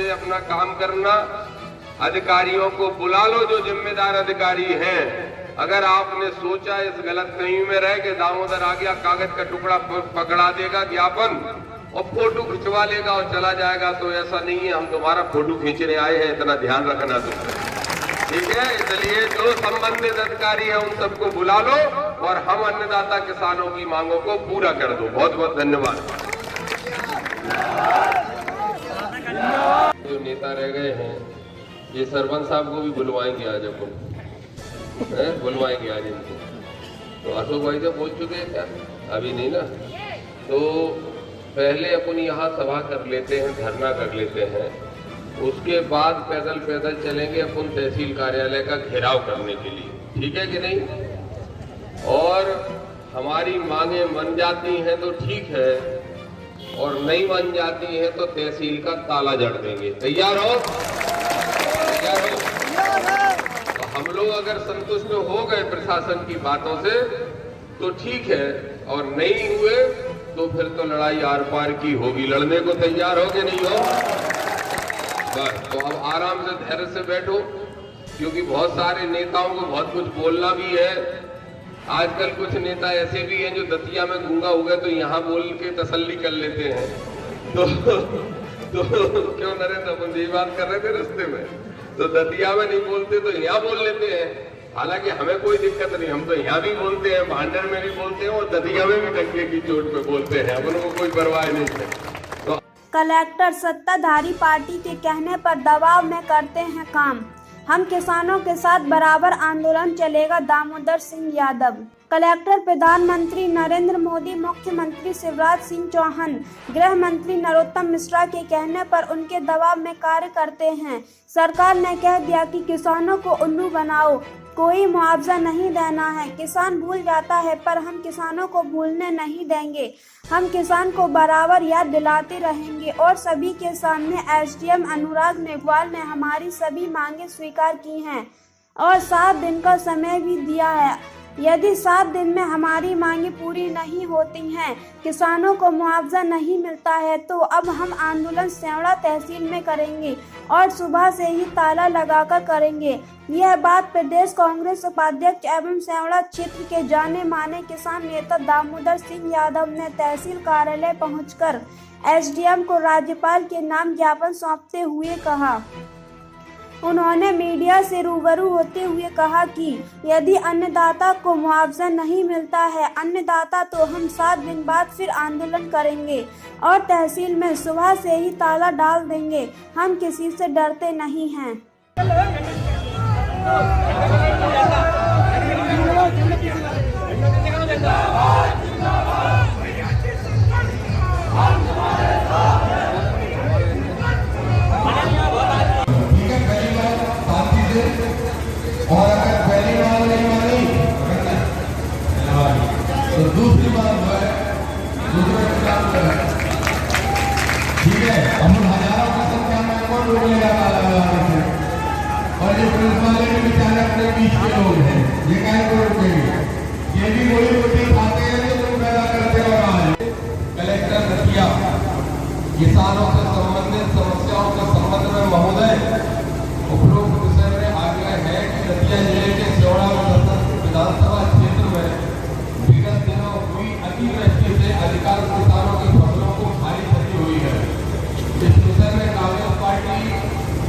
से अपना काम करना। अधिकारियों को बुला लो जो जिम्मेदार अधिकारी हैं। अगर आपने सोचा इस गलतफहमी में रह के दामोदर आ गया, कागज का टुकड़ा पकड़ा देगा ज्ञापन और फोटो खिंचवा लेगा और चला जाएगा, तो ऐसा नहीं है। हम तुम्हारा फोटो खींचने आए हैं, इतना ध्यान रखना तुम, ठीक है। इसलिए जो संबंधित अधिकारी है उन सबको बुला लो और हम अन्नदाता किसानों की मांगों को पूरा कर दो। बहुत बहुत धन्यवाद। जो नेता रह गए हैं, ये सरपंच साहब को भी बुलवाएंगे आज, अपन बुलवाएंगे आज इनको। तो अशोक भाई तो बोल चुके हैं क्या? अभी नहीं ना। तो पहले अपन यहाँ सभा कर लेते हैं, धरना कर लेते हैं, उसके बाद पैदल पैदल चलेंगे अपन तहसील कार्यालय का घेराव करने के लिए, ठीक है कि नहीं। और हमारी मांगे मन जाती हैं तो ठीक है, और नहीं मन जाती हैं तो तहसील का ताला जड़ देंगे। तैयार हो? तैयार हो? तो हम लोग अगर संतुष्ट हो गए प्रशासन की बातों से तो ठीक है, और नहीं हुए तो फिर तो लड़ाई आर पार की होगी। लड़ने को तैयार हो कि नहीं हो? बस, तो अब आराम से धैर्य से बैठो, क्योंकि बहुत सारे नेताओं को बहुत कुछ बोलना भी है। आजकल कुछ नेता ऐसे भी हैं जो दतिया में गूंगा हो गए तो यहाँ बोल के तसल्ली कर लेते हैं। तो क्यों नरेंद्र, अपन यही बात कर रहे थे रास्ते में, तो दतिया में नहीं बोलते तो यहाँ बोल लेते हैं। हालांकि हमें कोई दिक्कत नहीं, हम तो यहाँ भी बोलते हैं, भांडर में भी बोलते हैं और दतिया में भी डंके की चोट पे बोलते हैं, अपन को कोई परवाह नहीं है। तो कलेक्टर सत्ताधारी पार्टी के कहने पर दबाव में करते हैं काम। हम किसानों के साथ बराबर आंदोलन चलेगा, दामोदर सिंह यादव। कलेक्टर प्रधानमंत्री नरेंद्र मोदी, मुख्यमंत्री शिवराज सिंह चौहान, गृह मंत्री नरोत्तम मिश्रा के कहने पर उनके दबाव में कार्य करते हैं। सरकार ने कह दिया कि किसानों को उल्लू बनाओ, कोई मुआवजा नहीं देना है। किसान भूल जाता है पर हम किसानों को भूलने नहीं देंगे। हम किसान को बराबर याद दिलाते रहेंगे और सभी के सामने एसडीएम अनुराग मेघवाल ने हमारी सभी मांगे स्वीकार की हैं और 7 दिन का समय भी दिया है। यदि 7 दिन में हमारी मांगे पूरी नहीं होती हैं, किसानों को मुआवजा नहीं मिलता है, तो अब हम आंदोलन सेवड़ा तहसील में करेंगे और सुबह से ही ताला लगाकर करेंगे। यह बात प्रदेश कांग्रेस उपाध्यक्ष एवं सेवड़ा क्षेत्र के जाने माने किसान नेता दामोदर सिंह यादव ने तहसील कार्यालय पहुंचकर एसडीएम को राज्यपाल के नाम ज्ञापन सौंपते हुए कहा। उन्होंने मीडिया से रूबरू होते हुए कहा कि यदि अन्नदाता को मुआवजा नहीं मिलता है अन्नदाता, तो हम 7 दिन बाद फिर आंदोलन करेंगे और तहसील में सुबह से ही ताला डाल देंगे। हम किसी से डरते नहीं हैं। और अगर पहली बार नहीं मानी तो दूसरी बार जो है दूसरे काम करें, ठीक है। हम हजारों की संख्या में कौन लोग लेगा और ये पुलिस वाले भी बेचारे अपने बीच के लोग हैं, ये काहे को रोकेंगे? ये भी वही रोटी खाते हैं जो लोग पैदा करते और आए। कलेक्टर दतिया किसानों से संबंधित समस्याओं के संबंध में महोदय उपरोक्त विषय में आग्रह है कि दतिया जिले के सेवड़ा विधानसभा क्षेत्र में विगत दिनों हुई अतिवृष्टि से अधिकांश किसानों की फसलों को भारी क्षति हुई है। इस विषय में कांग्रेस पार्टी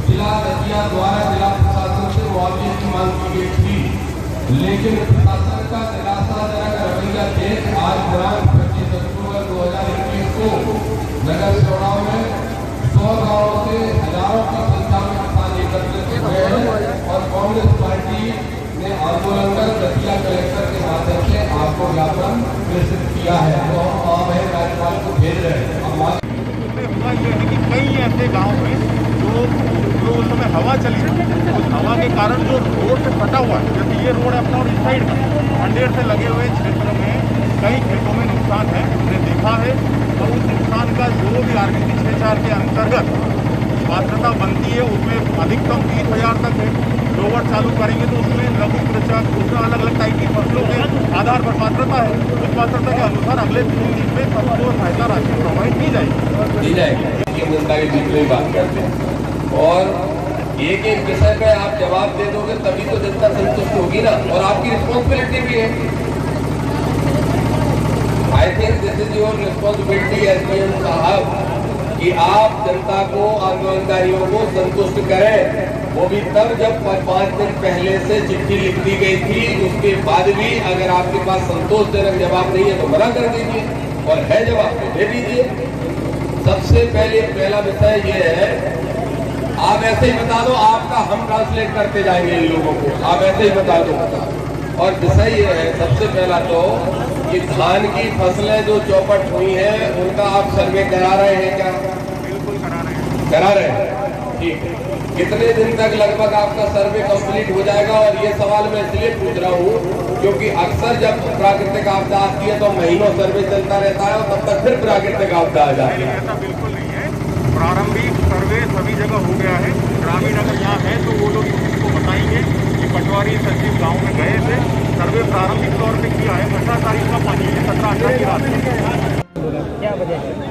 जिला दतिया द्वारा जिला प्रशासन से मुआवजे की मांग की गई थी, लेकिन प्रशासन का निराशाजनक रवैया देख आज दिनांक 25 अक्टूबर 2021 को नगर सेवड़ा में 100 गाँवों से हजारों की संख्या में एकत्रित हुए हैं और कांग्रेस पार्टी ने आंदोलन कर दतिया कलेक्टर के माध्यम से आपको ज्ञापन प्रेषित किया है, तो हम राज्यपाल को भेज रहे हैं। हुआ यह है कि कई ऐसे गांव में जो उस समय हवा चली, उस हवा के कारण जो रोड से फटा हुआ है, जैसे ये रोड अपना और इस साइड में मंडेर से लगे हुए क्षेत्र में कई खेतों में नुकसान है, हमने देखा है। और उस नुकसान का जो भी आरबीसी 6-4 के अंतर्गत पात्रता बनती है उसमें अधिकतम 30,000 तक है। रोवर चालू करेंगे तो उसमें लघु कृषक, उसमें अलग अलग टाइप की फसलों के आधार पर पात्रता है। उस पात्रता के अनुसार अगले 3 दिन में सबको सहायता राशि प्रोवाइड की जाएगी। ये जनता के बीच में बात करते हैं। और एक एक विषय पे आप जवाब दे दोगे तभी तो जनता संतुष्ट होगी ना, और आपकी रिस्पॉन्सिबिलिटी भी है। I think this is your responsibility SDM साहब कि आप जनता को, आंदोलनकारियों को संतुष्ट करें। वो भी तब जब 5 दिन पहले से चिट्ठी लिख दी गई थी, उसके बाद भी अगर आपके पास संतोषजनक जवाब नहीं है तो मना कर दीजिए, और है जवाब तो दे दीजिए। सबसे पहला विषय ये है, आप ऐसे ही बता दो, आपका हम ट्रांसलेट करते जाएंगे इन लोगों को, आप ऐसे ही बता दो। और विषय ये है सबसे पहला तो कि धान की फसलें जो चौपट हुई हैं उनका आप सर्वे करा रहे हैं क्या? बिल्कुल करा रहे हैं, ठीक है। कितने दिन तक लगभग आपका सर्वे कंप्लीट हो जाएगा? और ये सवाल मैं इसलिए पूछ रहा हूँ क्योंकि अक्सर जब प्राकृतिक आपदा आती है तो महीनों सर्वे चलता रहता है और तब तक फिर प्राकृतिक आपदा आ जाती है। ऐसा बिल्कुल नहीं है, प्रारंभिक सर्वे सभी जगह हो गया है। ग्रामीण अगर यहाँ है तो वो लोग इसको बताएंगे कि पटवारी सचिव गाँव में गए थे, सर्वे प्रारंभिक तौर पर किया है। 18 तारीख का पानी 17-18 की रात में। क्या वजह है?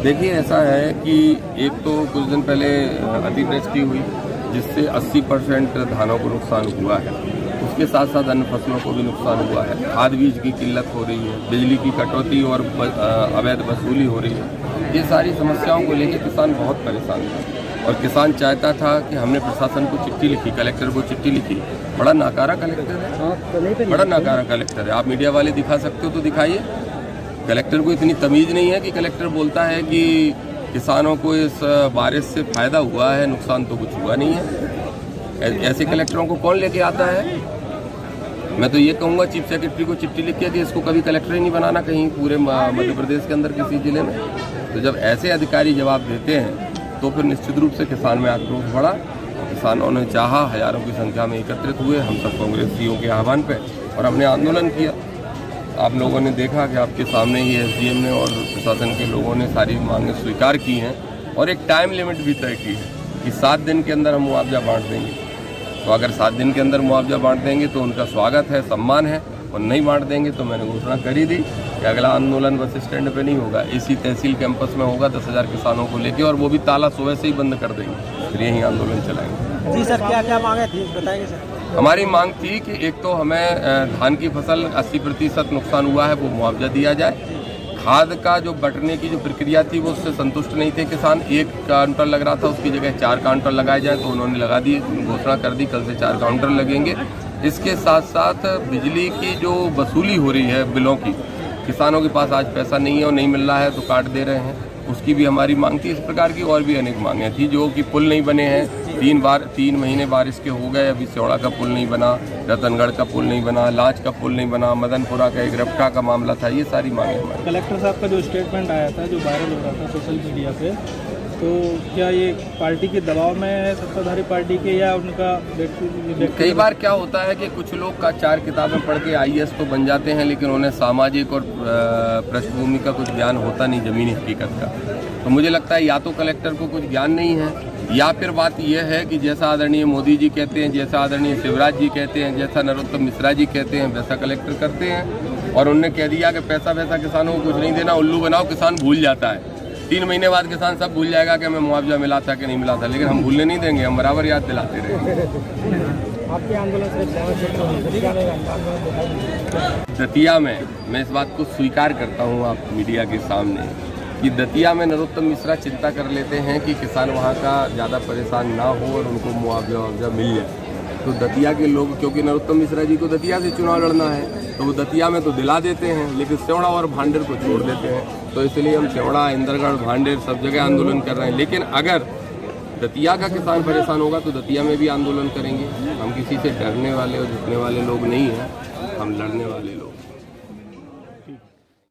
देखिए, ऐसा है कि एक तो कुछ दिन पहले अतिवृष्टि हुई जिससे 80% धानों को नुकसान हुआ है। उसके साथ साथ अन्य फसलों को भी नुकसान हुआ है। खाद बीज की किल्लत हो रही है, बिजली की कटौती और अवैध वसूली हो रही है। ये सारी समस्याओं को लेकर किसान बहुत परेशान था और किसान चाहता था कि हमने प्रशासन को चिट्ठी लिखी, कलेक्टर को चिट्ठी लिखी। बड़ा नाकारा कलेक्टर है, बड़ा नाकारा कलेक्टर है। आप मीडिया वाले दिखा सकते हो तो दिखाइए। कलेक्टर को इतनी तमीज़ नहीं है कि कलेक्टर बोलता है कि किसानों को इस बारिश से फ़ायदा हुआ है, नुकसान तो कुछ हुआ नहीं है। ऐसे कलेक्टरों को कौन लेके आता है? मैं तो ये कहूँगा चीफ सेक्रेटरी को चिट्ठी लिख के कि इसको कभी कलेक्टर ही नहीं बनाना कहीं पूरे मध्य प्रदेश के अंदर किसी जिले में। तो जब ऐसे अधिकारी जवाब देते हैं तो फिर निश्चित रूप से किसान में आक्रोश बढ़ा। किसानों ने चाहा, हज़ारों की संख्या में एकत्रित हुए हम सब कांग्रेसियों के आह्वान पे, और हमने आंदोलन किया। आप लोगों ने देखा कि आपके सामने ही एसडीएम ने और प्रशासन के लोगों ने सारी मांगें स्वीकार की हैं और एक टाइम लिमिट भी तय की है कि 7 दिन के अंदर हम मुआवजा बांट देंगे। तो अगर 7 दिन के अंदर मुआवजा बांट देंगे तो उनका स्वागत है, सम्मान है, और नहीं बांट देंगे तो मैंने घोषणा करी थी कि अगला आंदोलन बस स्टैंड पे नहीं होगा, इसी तहसील कैंपस में होगा 10,000 किसानों को लेके, और वो भी ताला सुबह से ही बंद कर देंगे, फिर यही आंदोलन चलाएंगे। जी सर, क्या क्या मांगे थी बताएंगे सर? हमारी मांग थी कि एक तो हमें धान की फसल 80% नुकसान हुआ है वो मुआवजा दिया जाए। खाद का जो बंटने की जो प्रक्रिया थी वो उससे संतुष्ट नहीं थे किसान। 1 काउंटर लग रहा था, उसकी जगह 4 काउंटर लगाए जाए, तो उन्होंने लगा दी, घोषणा कर दी कल से 4 काउंटर लगेंगे। इसके साथ साथ बिजली की जो वसूली हो रही है बिलों की, किसानों के पास आज पैसा नहीं है और नहीं मिल रहा है तो काट दे रहे हैं, उसकी भी हमारी मांग थी। इस प्रकार की और भी अनेक मांगें थी। जो कि पुल नहीं बने हैं, 3 महीने बारिश के हो गए, अभी सेवड़ा का पुल नहीं बना, रतनगढ़ का पुल नहीं बना, लाज का पुल नहीं बना, मदनपुरा का एक रपटा का मामला था, ये सारी मांगें हमारी। कलेक्टर साहब का जो स्टेटमेंट आया था, जो वायरल हो रहा था सोशल मीडिया पे, तो क्या ये पार्टी के दबाव में है, सत्ताधारी पार्टी के, या उनका कई बार क्या होता है कि कुछ लोग का 4 किताबें पढ़ के IAS तो बन जाते हैं, लेकिन उन्हें सामाजिक और पृष्ठभूमि का कुछ ज्ञान होता नहीं, ज़मीनी हकीकत का। तो मुझे लगता है या तो कलेक्टर को कुछ ज्ञान नहीं है, या फिर बात यह है कि जैसा आदरणीय मोदी जी कहते हैं, जैसा आदरणीय शिवराज जी कहते हैं, जैसा नरोत्तम मिश्रा जी कहते हैं, वैसा कलेक्टर करते हैं। और उनने कह दिया कि पैसा वैसा किसानों को कुछ नहीं देना, उल्लू बनाओ, किसान भूल जाता है। 3 महीने बाद किसान सब भूल जाएगा कि हमें मुआवजा मिला था कि नहीं मिला था, लेकिन हम भूलने नहीं देंगे, हम बराबर याद दिलाते रहेंगे। आपके आंदोलन से दतिया में मैं इस बात को स्वीकार करता हूँ आप मीडिया के सामने कि दतिया में नरोत्तम मिश्रा चिंता कर लेते हैं कि किसान वहाँ का ज़्यादा परेशान ना हो और उनको मुआवजा मिल जाए। तो दतिया के लोग, क्योंकि नरोत्तम मिश्रा जी को दतिया से चुनाव लड़ना है, तो वो दतिया में तो दिला देते हैं, लेकिन सेवड़ा और भांडेर को छोड़ देते हैं। तो इसलिए हम सेवड़ा, इंदरगढ़, भांडेर सब जगह आंदोलन कर रहे हैं। लेकिन अगर दतिया का किसान परेशान होगा तो दतिया में भी आंदोलन करेंगे। हम किसी से डरने वाले और झुकने वाले लोग नहीं हैं, हम लड़ने वाले लोग।